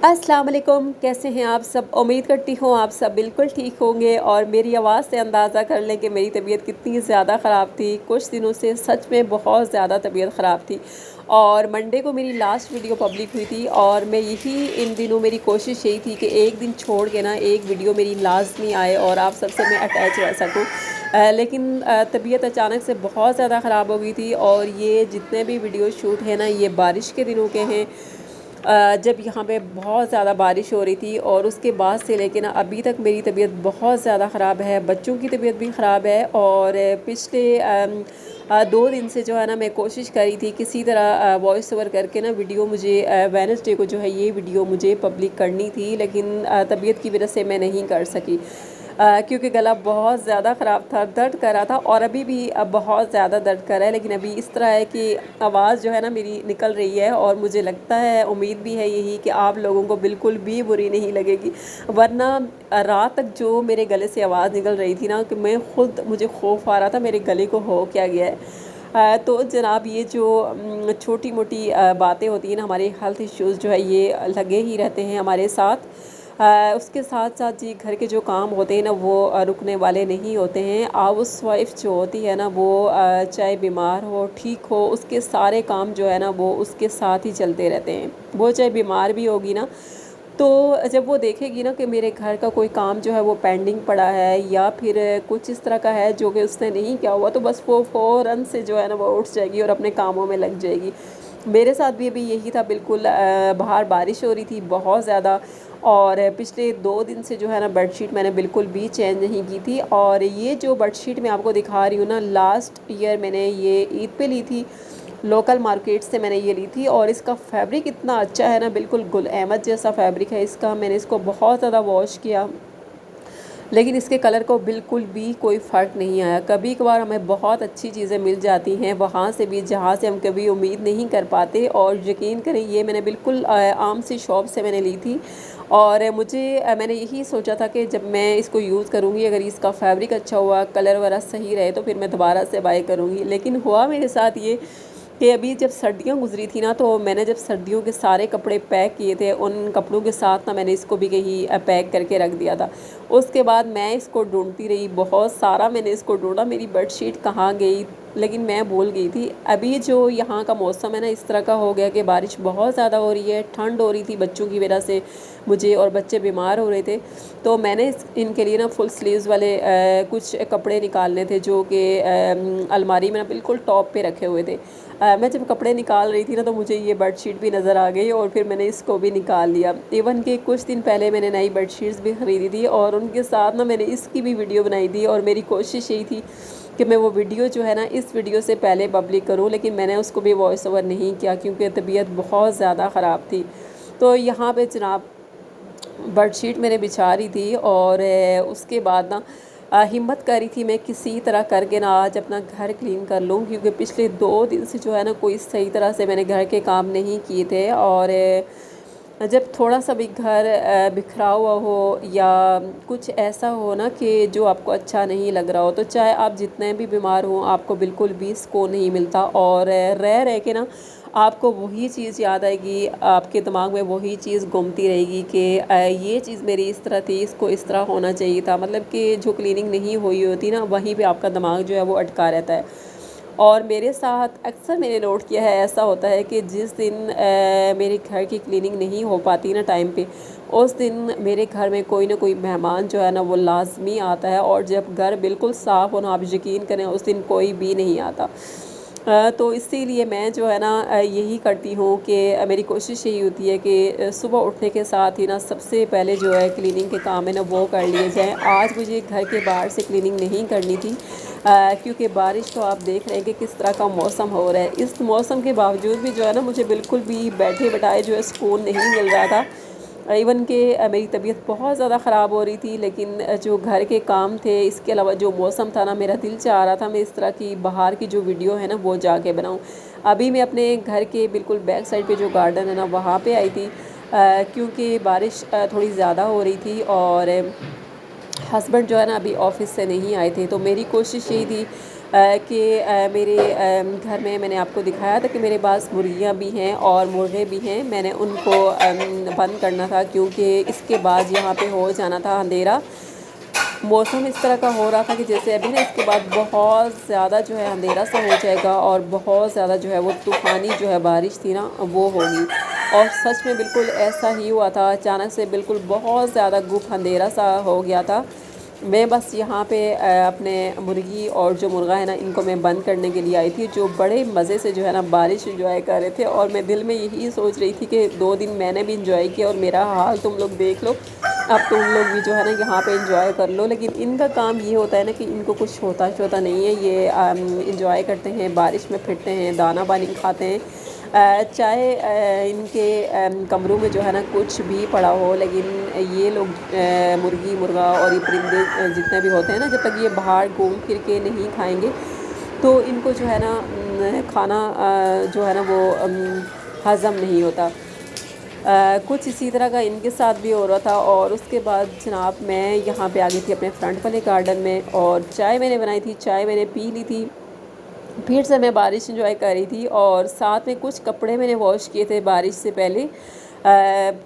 अस्सलाम वालेकुम, कैसे हैं आप सब। उम्मीद करती हूँ आप सब बिल्कुल ठीक होंगे और मेरी आवाज़ से अंदाज़ा कर लें कि मेरी तबीयत कितनी ज़्यादा ख़राब थी। कुछ दिनों से सच में बहुत ज़्यादा तबीयत ख़राब थी और मंडे को मेरी लास्ट वीडियो पब्लिक हुई थी और मैं यही इन दिनों मेरी कोशिश यही थी कि एक दिन छोड़ के ना एक वीडियो मेरी लाजमी आए और आप सबसे मैं अटैच रह सकूँ। लेकिन तबीयत अचानक से बहुत ज़्यादा ख़राब हो गई थी और ये जितने भी वीडियो शूट हैं ना ये बारिश के दिनों के हैं। जब यहाँ पे बहुत ज़्यादा बारिश हो रही थी और उसके बाद से लेके ना अभी तक मेरी तबीयत बहुत ज़्यादा ख़राब है, बच्चों की तबीयत भी ख़राब है। और पिछले 2 दिन से जो है ना मैं कोशिश करी थी किसी तरह वॉइस ओवर करके ना वीडियो मुझे वेडनेसडे को जो है ये वीडियो मुझे पब्लिक करनी थी, लेकिन तबीयत की वजह से मैं नहीं कर सकी क्योंकि गला बहुत ज़्यादा ख़राब था, दर्द कर रहा था और अभी भी अब बहुत ज़्यादा दर्द कर रहा है। लेकिन अभी इस तरह है कि आवाज़ जो है ना मेरी निकल रही है और मुझे लगता है, उम्मीद भी है यही कि आप लोगों को बिल्कुल भी बुरी नहीं लगेगी। वरना रात तक जो मेरे गले से आवाज़ निकल रही थी ना कि मुझे खौफ आ रहा था मेरे गले को हो क्या गया है। तो जनाब ये जो छोटी मोटी बातें होती हैं ना, हमारे हेल्थ इश्यूज़ जो है ये लगे ही रहते हैं हमारे साथ। उसके साथ साथ जी घर के जो काम होते हैं ना वो रुकने वाले नहीं होते हैं। हाउस वाइफ जो होती है ना वो चाहे बीमार हो ठीक हो उसके सारे काम जो है ना वो उसके साथ ही चलते रहते हैं। वो चाहे बीमार भी होगी ना तो जब वो देखेगी ना कि मेरे घर का कोई काम जो है वो पेंडिंग पड़ा है या फिर कुछ इस तरह का है जो कि उसने नहीं किया हुआ, तो बस वो फ़ौरन से जो है ना वो उठ जाएगी और अपने कामों में लग जाएगी। मेरे साथ भी अभी यही था, बिल्कुल बाहर बारिश हो रही थी बहुत ज़्यादा और पिछले 2 दिन से जो है ना बेडशीट मैंने बिल्कुल भी चेंज नहीं की थी। और ये जो बेडशीट मैं आपको दिखा रही हूँ ना, लास्ट ईयर मैंने ये ईद पे ली थी, लोकल मार्केट से मैंने ये ली थी और इसका फैब्रिक इतना अच्छा है ना, बिल्कुल गुल अहमद जैसा फैब्रिक है इसका। मैंने इसको बहुत ज़्यादा वॉश किया लेकिन इसके कलर को बिल्कुल भी कोई फ़र्क नहीं आया। कभी कभार हमें बहुत अच्छी चीज़ें मिल जाती हैं वहाँ से भी जहाँ से हम कभी उम्मीद नहीं कर पाते। और यकीन करें ये मैंने बिल्कुल आम सी शॉप से मैंने ली थी और मैंने यही सोचा था कि जब मैं इसको यूज़ करूँगी अगर इसका फैब्रिक अच्छा हुआ, कलर वगैरह सही रहे तो फिर मैं दोबारा से बाय करूँगी। लेकिन हुआ मेरे साथ ये कि अभी जब सर्दियाँ गुजरी थी ना तो मैंने जब सर्दियों के सारे कपड़े पैक किए थे उन कपड़ों के साथ ना मैंने इसको भी कहीं पैक करके रख दिया था। उसके बाद मैं इसको ढूंढती रही, बहुत सारा मैंने इसको ढूंढा, मेरी बेडशीट कहाँ गई, लेकिन मैं भूल गई थी। अभी जो यहाँ का मौसम है ना इस तरह का हो गया कि बारिश बहुत ज़्यादा हो रही है, ठंड हो रही थी बच्चों की वजह से मुझे, और बच्चे बीमार हो रहे थे। तो मैंने इनके लिए ना फुल स्लीव्स वाले कुछ कपड़े निकालने थे जो कि अलमारी में ना बिल्कुल टॉप पे रखे हुए थे। मैं जब कपड़े निकाल रही थी ना तो मुझे ये बेडशीट भी नज़र आ गई और फिर मैंने इसको भी निकाल लिया। इवन कि कुछ दिन पहले मैंने नई बेडशीट्स भी ख़रीदी थी और उनके साथ ना मैंने इसकी भी वीडियो बनाई थी और मेरी कोशिश यही थी कि मैं वो वीडियो जो है ना इस वीडियो से पहले पब्लिक करूं, लेकिन मैंने उसको भी वॉइस ओवर नहीं किया क्योंकि तबीयत बहुत ज़्यादा ख़राब थी। तो यहाँ पे जनाब बेडशीट मैंने बिछा रही थी और उसके बाद ना हिम्मत करी थी मैं किसी तरह करके ना आज अपना घर क्लीन कर लूँ, क्योंकि पिछले 2 दिन से जो है ना कोई सही तरह से मैंने घर के काम नहीं किए थे। और जब थोड़ा सा भी घर बिखरा हुआ हो या कुछ ऐसा हो ना कि जो आपको अच्छा नहीं लग रहा हो, तो चाहे आप जितने भी बीमार हों आपको बिल्कुल भी सुकून नहीं मिलता और रह रह के ना आपको वही चीज़ याद आएगी, आपके दिमाग में वही चीज़ घूमती रहेगी कि ये चीज़ मेरी इस तरह थी, इसको इस तरह होना चाहिए था। मतलब कि जो क्लीनिंग नहीं हुई होती ना वहीं पे आपका दिमाग जो है वो अटका रहता है। और मेरे साथ अक्सर मैंने नोट किया है ऐसा होता है कि जिस दिन मेरे घर की क्लीनिंग नहीं हो पाती ना टाइम पे, उस दिन मेरे घर में कोई ना कोई मेहमान जो है ना वो लाजमी आता है और जब घर बिल्कुल साफ़ हो ना, आप यकीन करें उस दिन कोई भी नहीं आता। तो इसीलिए मैं जो है ना यही करती हूँ कि मेरी कोशिश यही होती है कि सुबह उठने के साथ ही ना सबसे पहले जो है क्लीनिंग के काम है ना वो कर लिए जाएँ। आज मुझे घर के बाहर से क्लीनिंग नहीं करनी थी क्योंकि बारिश तो आप देख रहे हैं कि किस तरह का मौसम हो रहा है। इस मौसम के बावजूद भी जो है ना मुझे बिल्कुल भी बैठे बिठाए जो है सुकून नहीं मिल रहा था। इवन कि मेरी तबीयत बहुत ज़्यादा ख़राब हो रही थी, लेकिन जो घर के काम थे इसके अलावा जो मौसम था ना, मेरा दिल चाह रहा था मैं इस तरह की बाहर की जो वीडियो है ना वो जाके बनाऊं। अभी मैं अपने घर के बिल्कुल बैक साइड पे जो गार्डन है ना वहाँ पे आई थी क्योंकि बारिश थोड़ी ज़्यादा हो रही थी और हस्बैंड जो है ना अभी ऑफ़िस से नहीं आए थे। तो मेरी कोशिश यही थी کہ میرے گھر میں نے آپ کو دکھایا تھا کہ میرے پاس مرغیاں بھی ہیں اور مرغے بھی ہیں. میں نے ان کو بند کرنا تھا کیونکہ اس کے بعد یہاں پہ ہو جانا تھا اندھیرا. موسم اس طرح کا ہو رہا تھا کہ جیسے ابھی نا اس کے بعد بہت زیادہ جو ہے اندھیرا سا ہو جائے گا اور بہت زیادہ جو ہے وہ طوفانی جو ہے بارش تھی نا وہ ہوگی. اور سچ میں بالکل ایسا ہی ہوا تھا. اچانک سے بالکل بہت زیادہ گپ اندھیرا سا ہو گیا تھا. میں بس یہاں پہ اپنے مرغی اور جو مرغا ہے نا ان کو میں بند کرنے کے لیے آئی تھی، جو بڑے مزے سے جو ہے نا بارش انجوائے کر رہے تھے. اور میں دل میں یہی سوچ رہی تھی کہ 2 دن میں نے بھی انجوائے کیا اور میرا حال تم لوگ دیکھ لو، اب تم لوگ بھی جو ہے نا یہاں پہ انجوائے کر لو. لیکن ان کا کام یہ ہوتا ہے نا کہ ان کو کچھ ہوتا نہیں ہے. یہ انجوائے کرتے ہیں، بارش میں پھرتے ہیں، دانہ پانی کھاتے ہیں. چاہے ان کے کمروں میں جو ہے نا کچھ بھی پڑا ہو، لیکن یہ لوگ مرغی مرغا اور یہ پرندے جتنے بھی ہوتے ہیں نا، جب تک یہ باہر گھوم پھر کے نہیں کھائیں گے تو ان کو جو ہے نا کھانا جو ہے نا وہ ہضم نہیں ہوتا. کچھ اسی طرح کا ان کے ساتھ بھی ہو رہا تھا. اور اس کے بعد جناب میں یہاں پہ آ گئی تھی اپنے فرنٹ والے گارڈن میں، اور چائے میں نے بنائی تھی، چائے میں نے پی لی تھی. پھر سے میں بارش انجوائے کر رہی تھی، اور ساتھ میں کچھ کپڑے میں نے واش کیے تھے بارش سے پہلے،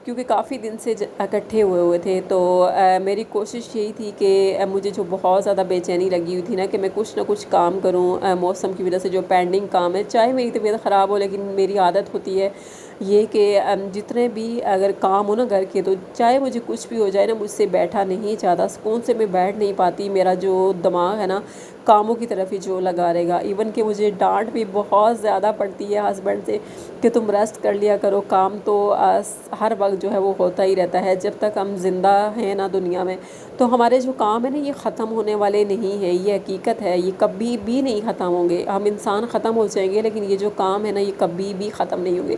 کیونکہ کافی دن سے اکٹھے ہوئے تھے. تو میری کوشش یہی تھی کہ مجھے جو بہت زیادہ بے چینی لگی ہوئی تھی نا کہ میں کچھ نہ کچھ کام کروں موسم کی وجہ سے، جو پینڈنگ کام ہے. چاہے میری طبیعت خراب ہو لیکن میری عادت ہوتی ہے یہ کہ جتنے بھی اگر کام ہو نا گھر کے، تو چاہے مجھے کچھ بھی ہو جائے نا، مجھ سے بیٹھا نہیں جاتا، سکون سے میں بیٹھ نہیں پاتی. میرا جو دماغ ہے نا کاموں کی طرف ہی جو لگا رہے گا. ایون کہ مجھے ڈانٹ بھی بہت زیادہ پڑتی ہے ہسبینڈ سے کہ تم ریسٹ کر لیا کرو، کام تو ہر وقت جو ہے وہ ہوتا ہی رہتا ہے. جب تک ہم زندہ ہیں نا دنیا میں، تو ہمارے جو کام ہے نا یہ ختم ہونے والے نہیں ہیں. یہ حقیقت ہے، یہ کبھی بھی نہیں ختم ہوں گے. ہم انسان ختم ہو جائیں گے لیکن یہ جو کام ہے نا یہ کبھی بھی ختم نہیں ہوں گے.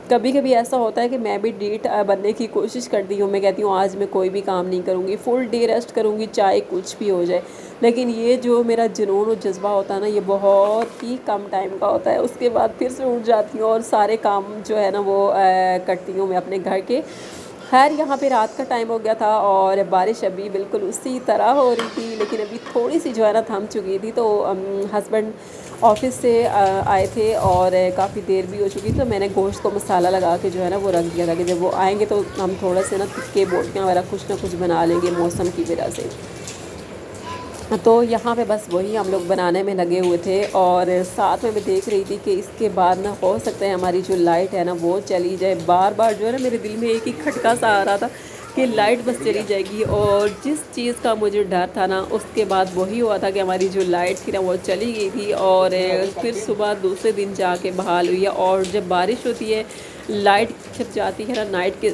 کبھی کبھی ایسا ہوتا ہے کہ میں بھی ڈیٹ بننے کی کوشش کرتی ہوں. میں کہتی ہوں آج میں کوئی بھی کام نہیں کروں گی، فل ڈے ریسٹ کروں گی، چاہے کچھ بھی ہو جائے. لیکن یہ جو میرا جنون و جذبہ ہوتا ہے نا یہ بہت ہی کم ٹائم کا ہوتا ہے. اس کے بعد پھر سے اٹھ جاتی ہوں اور سارے کام جو ہے نا وہ کرتی ہوں میں اپنے گھر کے. خیر یہاں پہ رات کا ٹائم ہو گیا تھا اور بارش ابھی بالکل اسی طرح ہو رہی تھی، لیکن ابھی تھوڑی سی جو ہے نا تھم چکی تھی. تو ہسبینڈ آفس سے آئے تھے اور کافی دیر بھی ہو چکی، تو میں نے گوشت کو مسالہ لگا کے جو ہے نا وہ رکھ دیا تھا کہ جب وہ آئیں گے تو ہم تھوڑا سے نا تکے بوٹیاں وغیرہ کچھ نہ کچھ بنا لیں گے موسم کی وجہ سے. تو یہاں پہ بس وہی ہم لوگ بنانے میں لگے ہوئے تھے. اور ساتھ میں دیکھ رہی تھی کہ اس کے بعد نہ ہو سکتا ہے ہماری جو لائٹ ہے نا وہ چلی جائے. بار بار جو ہے نا میرے دل میں ایک ہی کھٹکا سا آ رہا تھا کہ لائٹ بس چلی جائے گی. اور جس چیز کا مجھے ڈر تھا نا اس کے بعد وہی ہوا تھا کہ ہماری جو لائٹ تھی نا وہ چلی گئی تھی. اور پھر صبح دوسرے دن جا کے بحال ہوئی ہے. اور جب بارش ہوتی ہے لائٹ جب جاتی ہے نا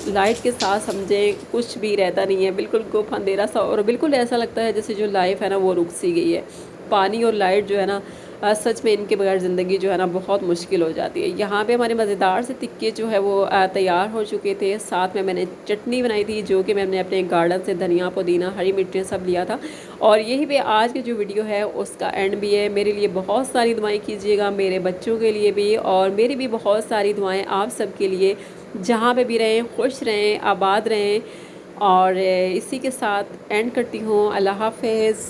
لائٹ کے ساتھ سمجھے کچھ بھی رہتا نہیں ہے، بالکل گپ اندھیرا سا. اور بالکل ایسا لگتا ہے جیسے جو لائف ہے نا وہ رک سی گئی ہے. پانی اور لائٹ جو ہے نا سچ میں ان کے بغیر زندگی جو ہے نا بہت مشکل ہو جاتی ہے. یہاں پہ ہمارے مزیدار سے تکے جو ہے وہ تیار ہو چکے تھے. ساتھ میں نے چٹنی بنائی تھی جو کہ میں نے اپنے گارڈن سے دھنیا پودینہ ہری مرچیں سب لیا تھا. اور یہی پہ آج کی جو ویڈیو ہے اس کا اینڈ بھی ہے. میرے لیے بہت ساری دعائیں کیجیے گا، میرے بچوں کے لیے بھی، اور میری بھی بہت ساری دعائیں آپ سب کے لیے. جہاں پہ بھی رہیں خوش رہیں، آباد رہیں. اور اسی کے ساتھ اینڈ کرتی ہوں. اللہ حافظ.